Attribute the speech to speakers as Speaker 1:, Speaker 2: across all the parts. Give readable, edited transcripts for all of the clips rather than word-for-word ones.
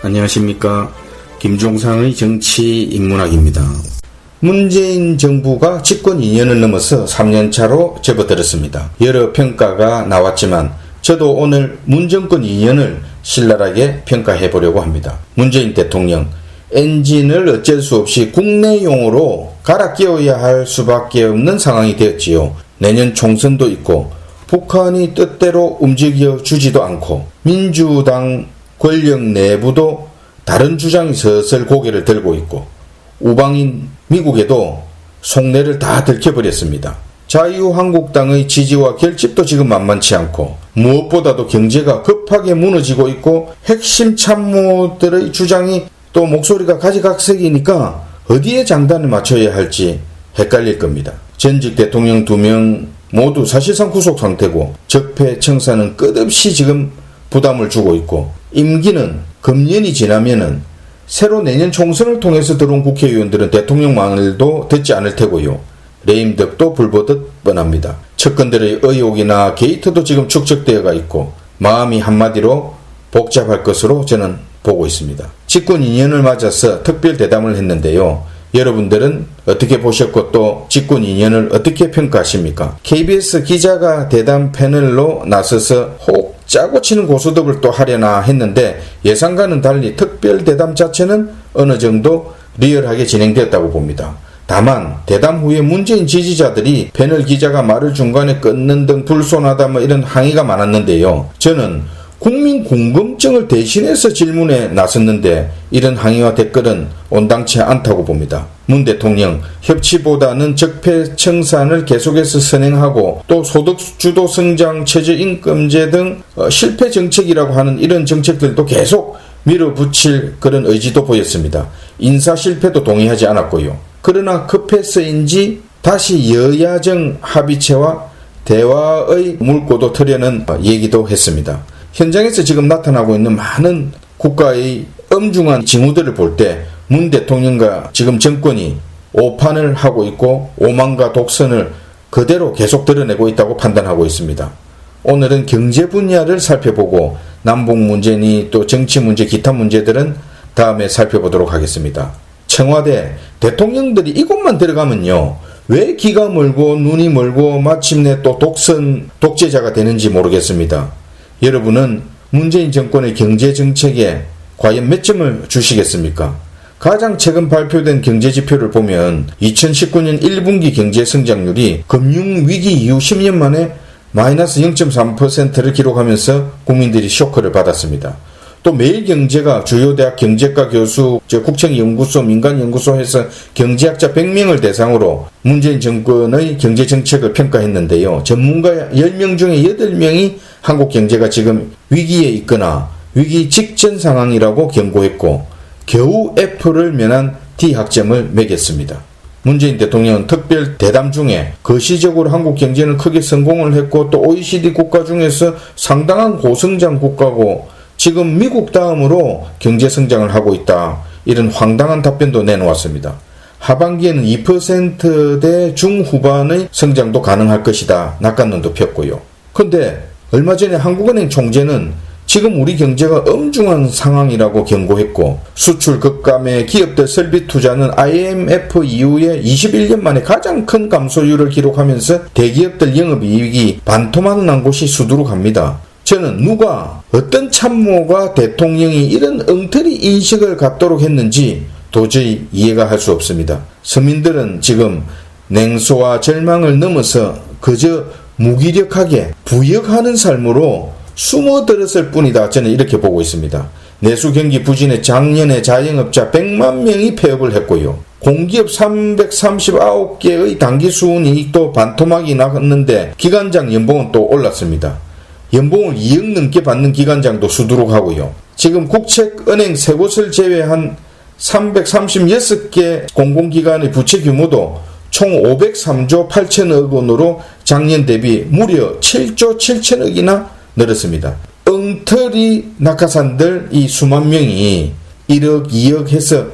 Speaker 1: 안녕하십니까. 김종상의 정치인문학입니다. 문재인 정부가 집권 2년을 넘어서 3년차로 접어들었습니다. 여러 평가가 나왔지만 저도 오늘 문정권 2년을 신랄하게 평가해보려고 합니다. 문재인 대통령, 엔진을 어쩔 수 없이 국내용으로 갈아 끼워야 할 수밖에 없는 상황이 되었지요. 내년 총선도 있고 북한이 뜻대로 움직여 주지도 않고 민주당 권력 내부도 다른 주장이 슬슬 고개를 들고 있고 우방인 미국에도 속내를 다 들켜버렸습니다. 자유한국당의 지지와 결집도 지금 만만치 않고 무엇보다도 경제가 급하게 무너지고 있고 핵심 참모들의 주장이 또 목소리가 가지각색이니까 어디에 장단을 맞춰야 할지 헷갈릴 겁니다. 전직 대통령 2명 모두 사실상 구속 상태고 적폐청사는 끝없이 지금 부담을 주고 있고 임기는 금년이 지나면은 새로 내년 총선을 통해서 들어온 국회의원들은 대통령 말도 듣지 않을 테고요. 레임덕도 불보듯 뻔합니다. 측근들의 의혹이나 게이트도 지금 축적되어가 있고 마음이 한마디로 복잡할 것으로 저는 보고 있습니다. 집권 2년을 맞아서 특별 대담을 했는데요. 여러분들은 어떻게 보셨고 또 집권 2년을 어떻게 평가하십니까? KBS 기자가 대담 패널로 나서서 혹 짜고 치는 고스톱을 또 하려나 했는데 예상과는 달리 특별 대담 자체는 어느 정도 리얼하게 진행되었다고 봅니다. 다만 대담 후에 문재인 지지자들이 패널 기자가 말을 중간에 끊는 등 불손하다 이런 항의가 많았는데요. 저는 국민 궁금증을 대신해서 질문에 나섰는데 이런 항의와 댓글은 온당치 않다고 봅니다. 문 대통령, 협치보다는 적폐청산을 계속해서 선행하고 또 소득주도 성장, 최저임금제 등 실패 정책이라고 하는 이런 정책들도 계속 밀어붙일 그런 의지도 보였습니다. 인사 실패도 동의하지 않았고요. 그러나 급해서인지 다시 여야정 합의체와 대화의 물꼬도 트려는 얘기도 했습니다. 현장에서 지금 나타나고 있는 많은 국가의 엄중한 징후들을 볼 때 문 대통령과 지금 정권이 오판을 하고 있고 오만과 독선을 그대로 계속 드러내고 있다고 판단하고 있습니다. 오늘은 경제 분야를 살펴보고 남북 문제니 또 정치 문제, 기타 문제들은 다음에 살펴보도록 하겠습니다. 청와대 대통령들이 이곳만 들어가면요. 왜 기가 멀고 눈이 멀고 마침내 또 독재자가 되는지 모르겠습니다. 여러분은 문재인 정권의 경제정책에 과연 몇 점을 주시겠습니까? 가장 최근 발표된 경제지표를 보면 2019년 1분기 경제성장률이 금융위기 이후 10년 만에 마이너스 0.3%를 기록하면서 국민들이 쇼크를 받았습니다. 또 매일경제가 주요 대학 경제과 교수, 국책연구소, 민간연구소 해서 경제학자 100명을 대상으로 문재인 정권의 경제정책을 평가했는데요. 전문가 10명 중에 8명이 한국 경제가 지금 위기에 있거나 위기 직전 상황이라고 경고했고 겨우 F를 면한 D 학점을 매겼습니다. 문재인 대통령은 특별 대담 중에 거시적으로 한국 경제는 크게 성공을 했고 또 OECD 국가 중에서 상당한 고성장 국가고 지금 미국 다음으로 경제 성장을 하고 있다. 이런 황당한 답변도 내놓았습니다. 하반기에는 2%대 중후반의 성장도 가능할 것이다. 낙관론도 폈고요. 그런데 얼마 전에 한국은행 총재는 지금 우리 경제가 엄중한 상황이라고 경고했고 수출 급감에 기업들 설비 투자는 IMF 이후에 21년 만에 가장 큰 감소율을 기록하면서 대기업들 영업이익이 반토막 난 곳이 수두룩합니다. 저는 누가 어떤 참모가 대통령이 이런 엉터리 인식을 갖도록 했는지 도저히 이해가 할 수 없습니다. 서민들은 지금 냉소와 절망을 넘어서 그저 무기력하게 부역하는 삶으로 숨어들었을 뿐이다. 저는 이렇게 보고 있습니다. 내수 경기 부진에 작년에 자영업자 100만 명이 폐업을 했고요. 공기업 339개의 단기 수운이익도 반토막이 났는데 기관장 연봉은 또 올랐습니다. 연봉을 2억 넘게 받는 기관장도 수두룩하고요. 지금 국책은행 3곳을 제외한 336개 공공기관의 부채 규모도 총 503조 8천억 원으로 작년 대비 무려 7조 7천억이나 늘었습니다. 엉터리 낙하산들 이 수만 명이 1억 2억 해서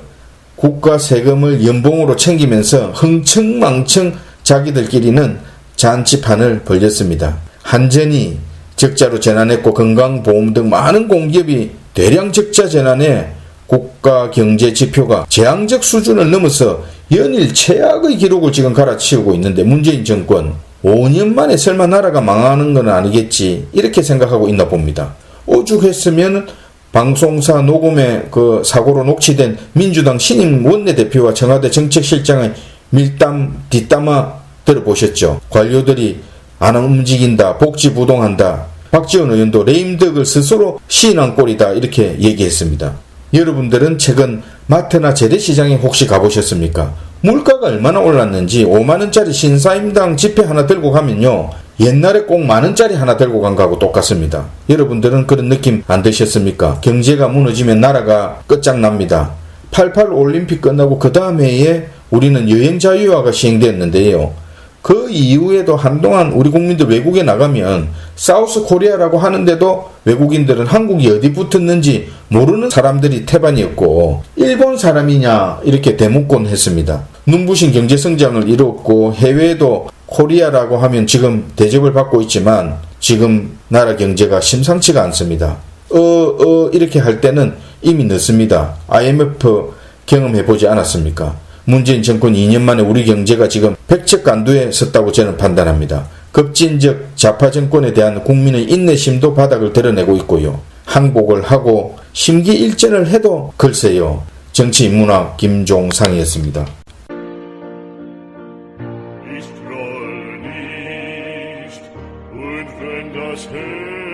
Speaker 1: 국가 세금을 연봉으로 챙기면서 흥청망청 자기들끼리는 잔치판을 벌였습니다. 한전이 적자로 전환했고 건강보험 등 많은 공기업이 대량 적자 전환에 국가 경제 지표가 재앙적 수준을 넘어서 연일 최악의 기록을 지금 갈아치우고 있는데 문재인 정권 5년 만에 설마 나라가 망하는 건 아니겠지 이렇게 생각하고 있나 봅니다. 오죽했으면 방송사 녹음에 그 사고로 녹취된 민주당 신임 원내대표와 청와대 정책실장의 밀담 뒷담화 들어보셨죠? 관료들이 안 움직인다, 복지부동한다. 박지원 의원도 레임덕을 스스로 시인한 꼴이다 이렇게 얘기했습니다. 여러분들은 최근 마트나 재래시장에 혹시 가보셨습니까? 물가가 얼마나 올랐는지 5만원짜리 신사임당 지폐 하나 들고 가면요 옛날에 꼭 만원짜리 하나 들고 간 거하고 똑같습니다. 여러분들은 그런 느낌 안 드셨습니까? 경제가 무너지면 나라가 끝장납니다. 88 올림픽 끝나고 그 다음 해에 우리는 여행 자유화가 시행됐는데요. 그 이후에도 한동안 우리 국민들 외국에 나가면 사우스 코리아라고 하는데도 외국인들은 한국이 어디 붙었는지 모르는 사람들이 태반이었고 일본 사람이냐 이렇게 대묻곤 했습니다. 눈부신 경제성장을 이뤘고 해외에도 코리아라고 하면 지금 대접을 받고 있지만 지금 나라 경제가 심상치가 않습니다. 이렇게 할 때는 이미 늦습니다. IMF 경험해보지 않았습니까? 문재인 정권 2년 만에 우리 경제가 지금 백척간두에 섰다고 저는 판단합니다. 급진적 좌파 정권에 대한 국민의 인내심도 바닥을 드러내고 있고요. 항복을 하고 심기일전을 해도 글쎄요. 정치인문학 김종상이었습니다.
Speaker 2: Ich scroll nicht, und wenn das Herz